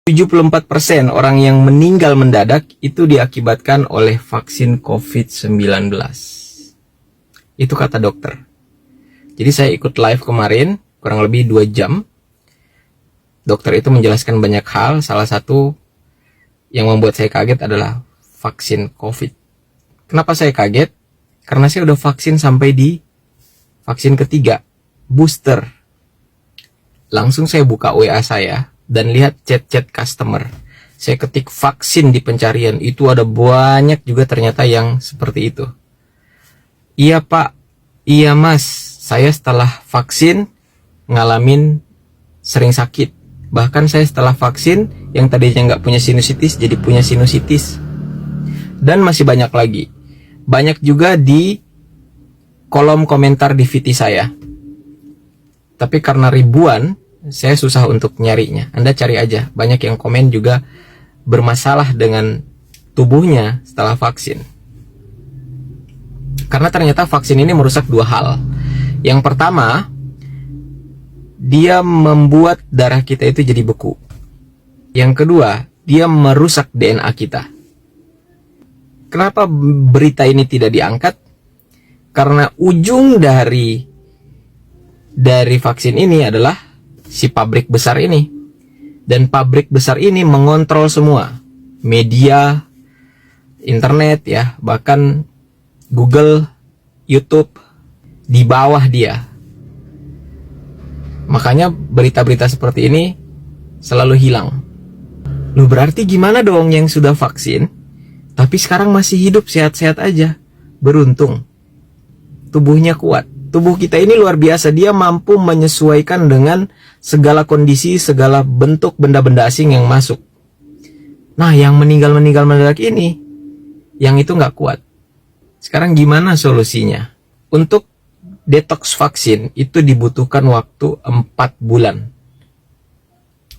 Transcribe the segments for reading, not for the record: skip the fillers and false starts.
74% orang yang meninggal mendadak itu diakibatkan oleh vaksin COVID-19. Itu kata dokter. Jadi saya ikut live kemarin, kurang lebih 2 jam. Dokter itu menjelaskan banyak hal, salah satu yang membuat saya kaget adalah vaksin COVID. Kenapa saya kaget? Karena saya udah vaksin sampai di vaksin ketiga, booster. Langsung saya buka WA saya dan lihat chat-chat customer. Saya ketik vaksin di pencarian, itu ada banyak juga ternyata yang seperti itu. Iya pak, iya mas, saya setelah vaksin ngalamin sering sakit. Bahkan saya setelah vaksin yang tadinya nggak punya sinusitis jadi punya sinusitis. Dan masih banyak lagi. Banyak juga di kolom komentar di VT saya. Tapi karena ribuan, saya susah untuk nyarinya. Anda cari aja, banyak yang komen juga bermasalah dengan tubuhnya setelah vaksin. Karena ternyata vaksin ini merusak 2 hal. Yang pertama, dia membuat darah kita itu jadi beku. Yang kedua, dia merusak DNA kita. Kenapa berita ini tidak diangkat? Karena ujung dari vaksin ini adalah si pabrik besar ini. Dan pabrik besar ini mengontrol semua. Media, internet ya, bahkan Google, YouTube, di bawah dia. Makanya berita-berita seperti ini selalu hilang. Loh berarti gimana dong yang sudah vaksin, tapi sekarang masih hidup sehat-sehat aja? Beruntung. Tubuhnya kuat. Tubuh kita ini luar biasa, dia mampu menyesuaikan dengan segala kondisi, segala bentuk benda-benda asing yang masuk. Nah, yang meninggal mendadak ini, yang itu nggak kuat. Sekarang gimana solusinya? Untuk detox vaksin itu dibutuhkan waktu 4 bulan.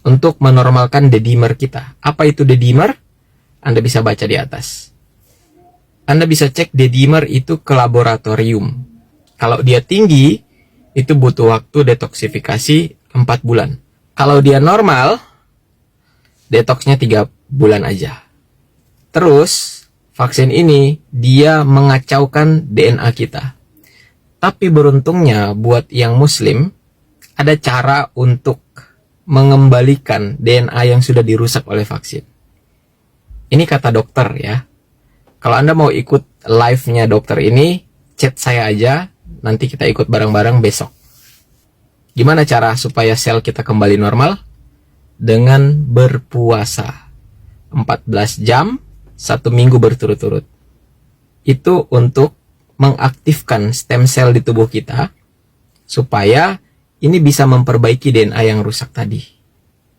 Untuk menormalkan D-dimer kita. Apa itu D-dimer? Anda bisa baca di atas. Anda bisa cek D-dimer itu ke laboratorium. Kalau dia tinggi, itu butuh waktu detoksifikasi 4 bulan. Kalau dia normal, detoksnya 3 bulan aja. Terus, vaksin ini, dia mengacaukan DNA kita. Tapi beruntungnya, buat yang muslim, ada cara untuk mengembalikan DNA yang sudah dirusak oleh vaksin. Ini kata dokter ya. Kalau Anda mau ikut live-nya dokter ini, chat saya aja. Nanti kita ikut bareng-bareng besok. Gimana cara supaya sel kita kembali normal? Dengan berpuasa 14 jam 1 minggu berturut-turut. Itu untuk mengaktifkan stem cell di tubuh kita supaya ini bisa memperbaiki DNA yang rusak tadi.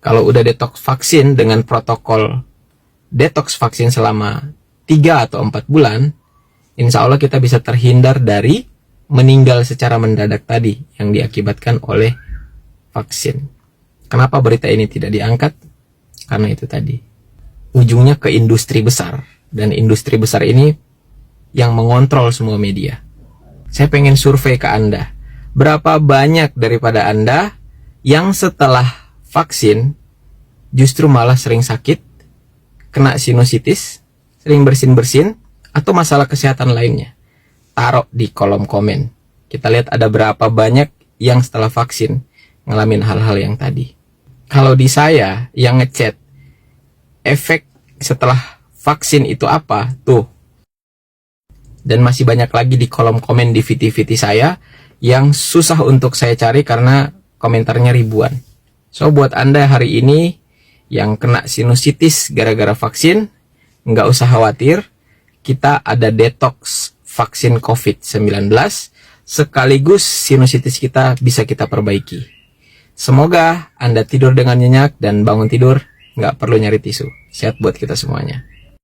Kalau udah detox vaksin dengan protokol detox vaksin selama 3 atau 4 bulan, insya Allah kita bisa terhindar dari meninggal secara mendadak tadi yang diakibatkan oleh vaksin. Kenapa berita ini tidak diangkat? Karena itu tadi. Ujungnya ke industri besar. Dan industri besar ini yang mengontrol semua media. Saya pengen survei ke Anda. Berapa banyak daripada Anda yang setelah vaksin justru malah sering sakit, kena sinusitis, sering bersin-bersin, atau masalah kesehatan lainnya? Taruh di kolom komen. Kita lihat ada berapa banyak yang setelah vaksin ngalamin hal-hal yang tadi. Kalau di saya yang ngechat, efek setelah vaksin itu apa? Tuh. Dan masih banyak lagi di kolom komen di VT-VT saya yang susah untuk saya cari karena komentarnya ribuan. So buat Anda hari ini yang kena sinusitis gara-gara vaksin, nggak usah khawatir. Kita ada detox vaksin COVID-19, sekaligus sinusitis kita bisa kita perbaiki. Semoga Anda tidur dengan nyenyak dan bangun tidur nggak perlu nyari tisu. Sehat buat kita semuanya.